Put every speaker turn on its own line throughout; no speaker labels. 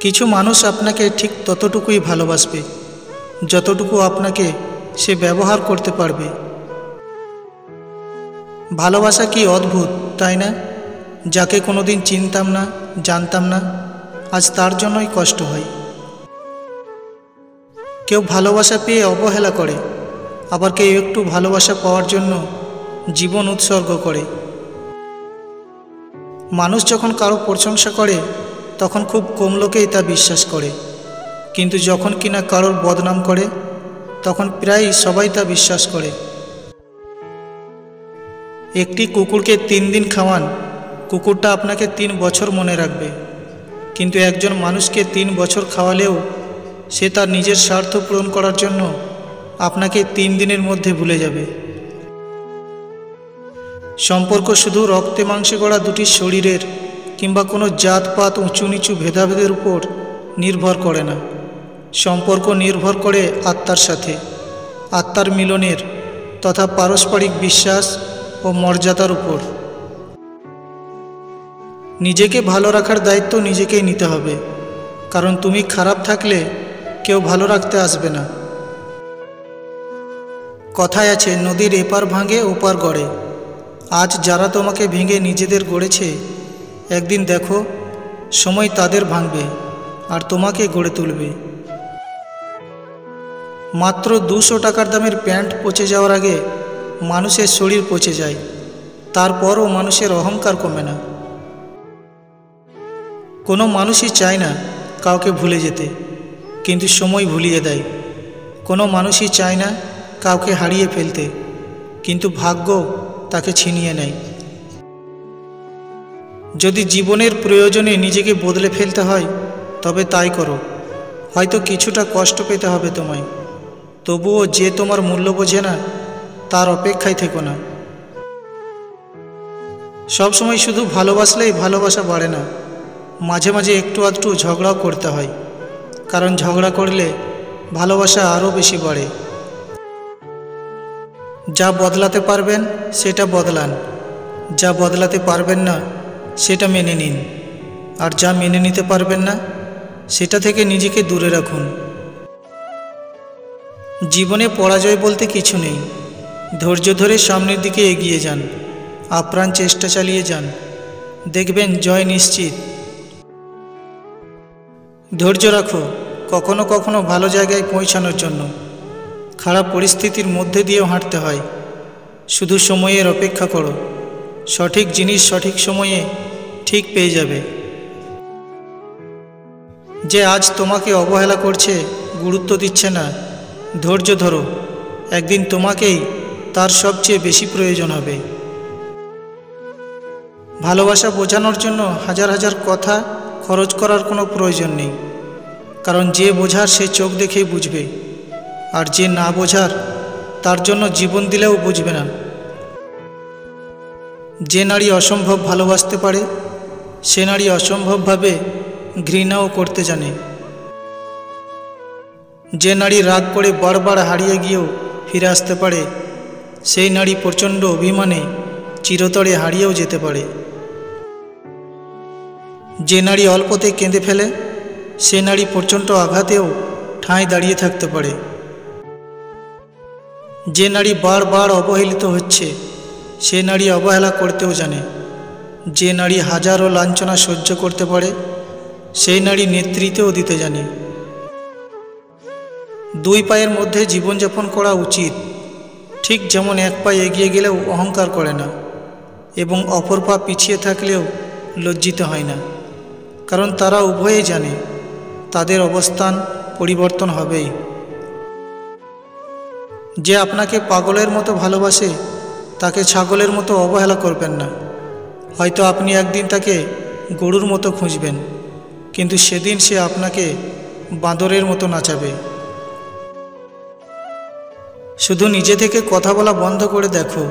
কিছু মানুষ আপনাকে ঠিক ততটুকুই ভালোবাসবে যতটুকু আপনাকে সে ব্যবহার করতে পারবে। ভালোবাসা কি অদ্ভুত, তাই না? যাকে কোনোদিন চিনতাম না, জানতাম না, আজ তার জন্যই কষ্ট হয়। কেউ ভালোবাসা পেয়ে অবহেলা করে, আবার কেউ একটু ভালোবাসা পাওয়ার জন্য জীবন উৎসর্গ করে। মানুষ যখন কারো প্রশংসা করে তখন খুব কম লোকেই তা বিশ্বাস করে, কিন্তু যখন কিনা কারোর বদনাম করে তখন প্রায় সবাই তা বিশ্বাস করে। একটি কুকুরকে 3 দিন খাওয়ান, কুকুরটা আপনাকে 3 বছর মনে রাখবে, কিন্তু একজন মানুষকে 3 বছর খাওয়ালেও সে তার নিজের স্বার্থ পূরণ করার জন্য আপনাকে 3 দিনের মধ্যে ভুলে যাবে। সম্পর্ক শুধু রক্তে মাংসে গড়া দুটি শরীরের কিংবা কোনো জাতপাত উঁচু নিচু ভেদাভেদের উপর নির্ভর করে না। সম্পর্ক নির্ভর করে আত্মার সাথে, আত্মার মিলনের তথা পারস্পরিক বিশ্বাস ও মর্যাদার উপর। নিজেকে ভালো রাখার দায়িত্ব নিজেকেই নিতে হবে, কারণ তুমি খারাপ থাকলে কেউ ভালো রাখতে আসবে না। কথায় আছে, নদীর এপার ভাঙে ওপার গড়ে। আজ যারা তোমাকে ভেঙে নিজেদের গড়েছে, একদিন দেখো সময় তাদের ভাঙবে আর তোমাকে গড়ে তুলবে। মাত্র 200 টাকার দামের প্যান্ট পচে যাওয়ার আগে মানুষের শরীর পচে যায়, তারপরও মানুষের অহংকার কমে না। কোনো মানুষই চায় না কাউকে ভুলে যেতে, কিন্তু সময় ভুলিয়ে দেয়। কোনো মানুষই চায় না কাউকে হারিয়ে ফেলতে, কিন্তু ভাগ্য তাকে ছিনিয়ে নেয়। যদি জীবনের প্রয়োজনে নিজেকে বদলে ফেলতে হয় তবে তাই করো। হয়তো কিছুটা কষ্ট পেতে হবে তোমায়, তবুও যে তোমার মূল্য বোঝে না তার অপেক্ষায় থেকো না। সবসময় শুধু ভালোবাসলেই ভালোবাসা বাড়ে না, মাঝে মাঝে একটু আধটু ঝগড়াও করতে হয়, কারণ ঝগড়া করলে ভালোবাসা আরও বেশি বাড়ে। যা বদলাতে পারবেন সেটা বদলান, যা বদলাতে পারবেন না সেটা মেনে নিন, আর যা মেনে নিতে পারবেন না সেটা থেকে নিজেকে দূরে রাখুন। জীবনে পরাজয় বলতে কিছু নেই, ধৈর্য ধরে সামনের দিকে এগিয়ে যান, আপ্রাণ চেষ্টা চালিয়ে যান, দেখবেন জয় নিশ্চিত। ধৈর্য রাখো কখনো কখনো ভালো জায়গায় পৌঁছানোর জন্য। খারাপ পরিস্থিতির মধ্যে দিয়েও হাঁটতে হয়, শুধু সময়ের অপেক্ষা করো, সঠিক জিনিস সঠিক সময়ে ঠিক পেয়ে যাবে। যে আজ তোমাকে অবহেলা করছে, গুরুত্ব দিচ্ছে না, ধৈর্য ধরো, একদিন তোমাকেই তার সবচেয়ে বেশি প্রয়োজন হবে। ভালোবাসা বোঝানোর জন্য হাজার হাজার কথা খরচ করার কোনো প্রয়োজন নেই, কারণ যে বোঝার সে চোখ দেখেই বুঝবে, আর যে না বোঝার তার জন্য জীবন দিলেও বুঝবে না। যে নারী অসম্ভব ভালোবাসতে পারে সে নারী অসম্ভবভাবে ঘৃণাও করতে জানে। যে নারী রাগ করে বারবার হারিয়ে গিয়েও ফিরে আসতে পারে সেই নারী প্রচণ্ড অভিমানে চিরতরে হারিয়েও যেতে পারে। যে নারী অল্পতে কেঁদে ফেলে সে নারী প্রচণ্ড আঘাতেও ঠাঁই দাঁড়িয়ে থাকতে পারে। যে নারী বারবার অবহেলিত হচ্ছে সে নারী অবহেলা করতেও জানে। যে নারী হাজারো লাঞ্ছনা সহ্য করতে পারে সেই নারী নেতৃত্বও দিতে জানে। 2 পায়ের মধ্যে জীবনযাপন করা উচিত, ঠিক যেমন 1 পা এগিয়ে গেলেও অহংকার করে না এবং অপর পা পিছিয়ে থাকলেও লজ্জিত হয় না, কারণ তারা উভয়েই জানে তাদের অবস্থান পরিবর্তন হবেই। যে আপনাকে পাগলের মতো ভালোবাসে তাকে ছাগলের মতো অবহেলা করবেন না। হয়তো আপনি একদিন তাকে গরুর মতো খুঁজবেন, কিন্তু সেদিন সে আপনাকে বাঁদরের মতো নাচাবে। শুধু নিজে থেকে কথা বলা বন্ধ করে দেখো,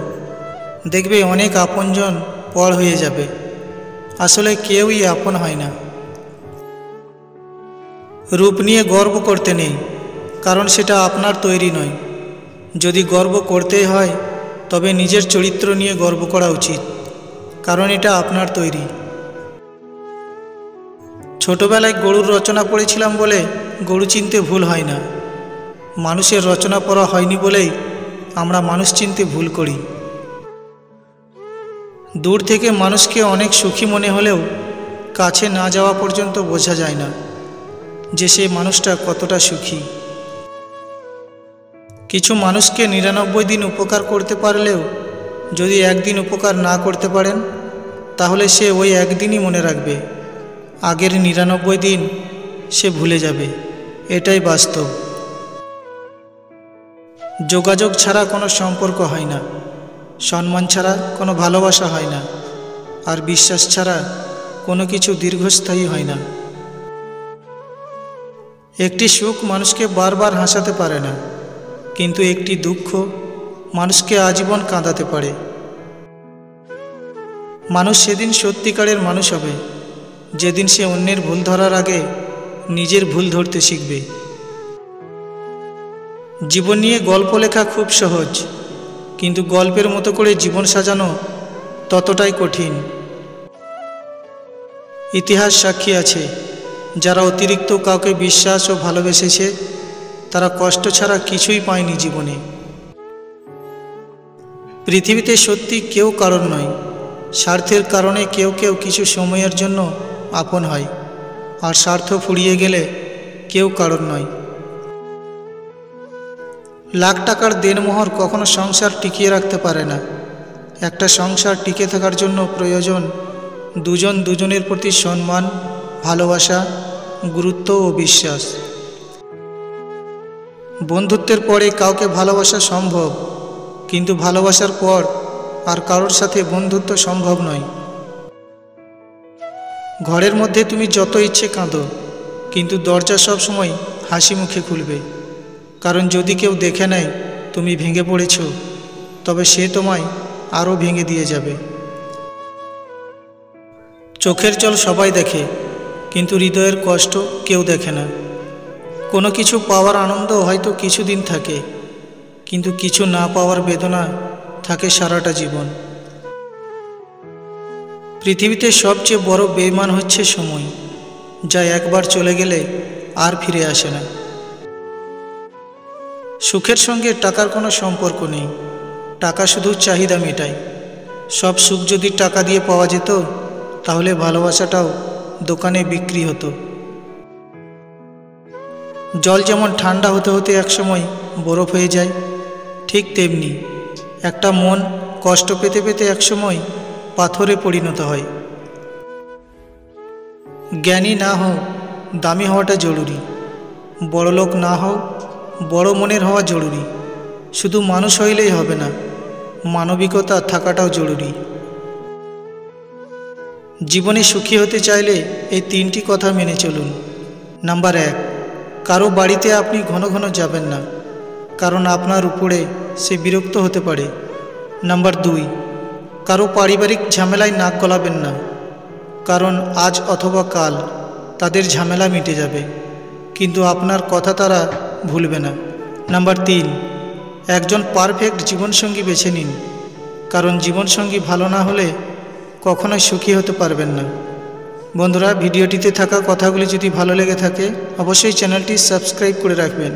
দেখবে অনেক আপনজন পর হয়ে যাবে। আসলে কেউই আপন হয় না। রূপ নিয়ে গর্ব করতে নেই, কারণ সেটা আপনার তৈরি নয়। যদি গর্ব করতেই হয় তবে নিজের চরিত্র নিয়ে গর্ব করা উচিত, কারণ এটা আপনার তৈরি। ছোটবেলায় গরুর রচনা পড়েছিলাম বলে গরু চিনতে ভুল হয় না। মানুষের রচনা পড়া হয়নি বলেই আমরা মানুষ চিনতে ভুল করি। দূর থেকে মানুষকে অনেক সুখী মনে হলেও কাছে না যাওয়া পর্যন্ত বোঝা যায় না যে সেই মানুষটা কতটা সুখী। কিছু মানুষকে 99 দিন উপকার করতে পারলেও যদি একদিন উপকার না করতে পারেন তাহলে সে ওই একদিনই মনে রাখবে, আগের 99 দিন সে ভুলে যাবে। এটাই বাস্তব। যোগাযোগ ছাড়া কোনো সম্পর্ক হয় না, সম্মান ছাড়া কোনো ভালোবাসা হয় না, আর বিশ্বাস ছাড়া কোনো কিছু দীর্ঘস্থায়ী হয় না। একটি সুখ মানুষকে বারবার হাসাতে পারে না, কিন্তু একটি দুঃখ মানুষকে আজীবন কাঁদাতে পারে। মানুষ সেদিন সত্যিকারের মানুষ হবে যেদিন সে অন্যের ভুল ধরার আগে নিজের ভুল ধরতে শিখবে। জীবন নিয়ে গল্প লেখা খুব সহজ, কিন্তু গল্পের মতো করে জীবন সাজানো ততটাই কঠিন। ইতিহাস সাক্ষী আছে, যারা অতিরিক্ত কাউকে বিশ্বাস ও ভালোবেসেছে তারা কষ্ট ছাড়া কিছুই পায়নি জীবনে। পৃথিবীতে সত্যি কেউ কারণ নয়, স্বার্থের কারণে কেউ কেউ কিছু সময়ের জন্য আপন হয়, আর স্বার্থ ফুরিয়ে গেলে কেউ কারণ নয়। লাখ টাকার দেনমোহর কখনো সংসার টিকিয়ে রাখতে পারে না। একটা সংসার টিকে থাকার জন্য প্রয়োজন দুজন দুজনের প্রতি সম্মান, ভালোবাসা, গুরুত্ব ও বিশ্বাস। বন্ধুত্বের পরে কাউকে ভালোবাসা সম্ভব, কিন্তু ভালোবাসার পর আর কারোর সাথে বন্ধুত্ব সম্ভব নয়। ঘরের মধ্যে তুমি যত ইচ্ছে কাঁদো, কিন্তু দরজা সব সময় হাসি মুখে খুলবে, কারণ যদি কেউ দেখে নেয় তুমি ভেঙে পড়েছ, তবে সে তোমায় আরও ভেঙে দিয়ে যাবে। চোখের জল সবাই দেখে, কিন্তু হৃদয়ের কষ্ট কেউ দেখে না। কোনো কিছু পাওয়ার আনন্দ হয়তো কিছুদিন থাকে, কিন্তু কিছু না পাওয়ার বেদনা থাকে সারাটা জীবন। পৃথিবীতে সবচেয়ে বড় বেঈমান হচ্ছে সময়, যা একবার চলে গেলে আর ফিরে আসে না। সুখের সঙ্গে টাকার কোনো সম্পর্ক নেই, টাকা শুধু চাহিদা মেটায়। সব সুখ যদি টাকা দিয়ে পাওয়া যেত তাহলে ভালোবাসাটাও দোকানে বিক্রি হতো। জল যেমন ঠান্ডা হতে হতে একসময় বরফ হয়ে যায়, ঠিক তেমনি একটা মন কষ্ট পেতে পেতে একসময় পাথরে পরিণত হয়। জ্ঞানী না হও, দামি হওয়াটা জরুরি। বড়লোক না হও, বড় মনের হওয়া জরুরি। শুধু মানুষ হইলেই হবে না, মানবিকতা থাকাটাও জরুরি। জীবনে সুখী হতে চাইলে এই 3টি কথা মেনে চলুন। নাম্বার 1, কারো বাড়িতে আপনি ঘন ঘন যাবেন না, কারণ আপনার উপরে সে বিরক্ত হতে পারে। নাম্বার 2, কারো পারিবারিক ঝামেলায় নাক গলাবেন না, কারণ আজ অথবা কাল তাদের ঝামেলা মিটে যাবে, কিন্তু আপনার কথা তারা ভুলবে না। নাম্বার 3, একজন পারফেক্ট জীবনসঙ্গী বেছে নিন, কারণ জীবনসঙ্গী ভালো না হলে কখনোই সুখী হতে পারবেন না। বন্ধুরা, ভিডিওটিতে থাকা কথাগুলি যদি ভালো লেগে থাকে অবশ্যই চ্যানেলটি সাবস্ক্রাইব করে রাখবেন।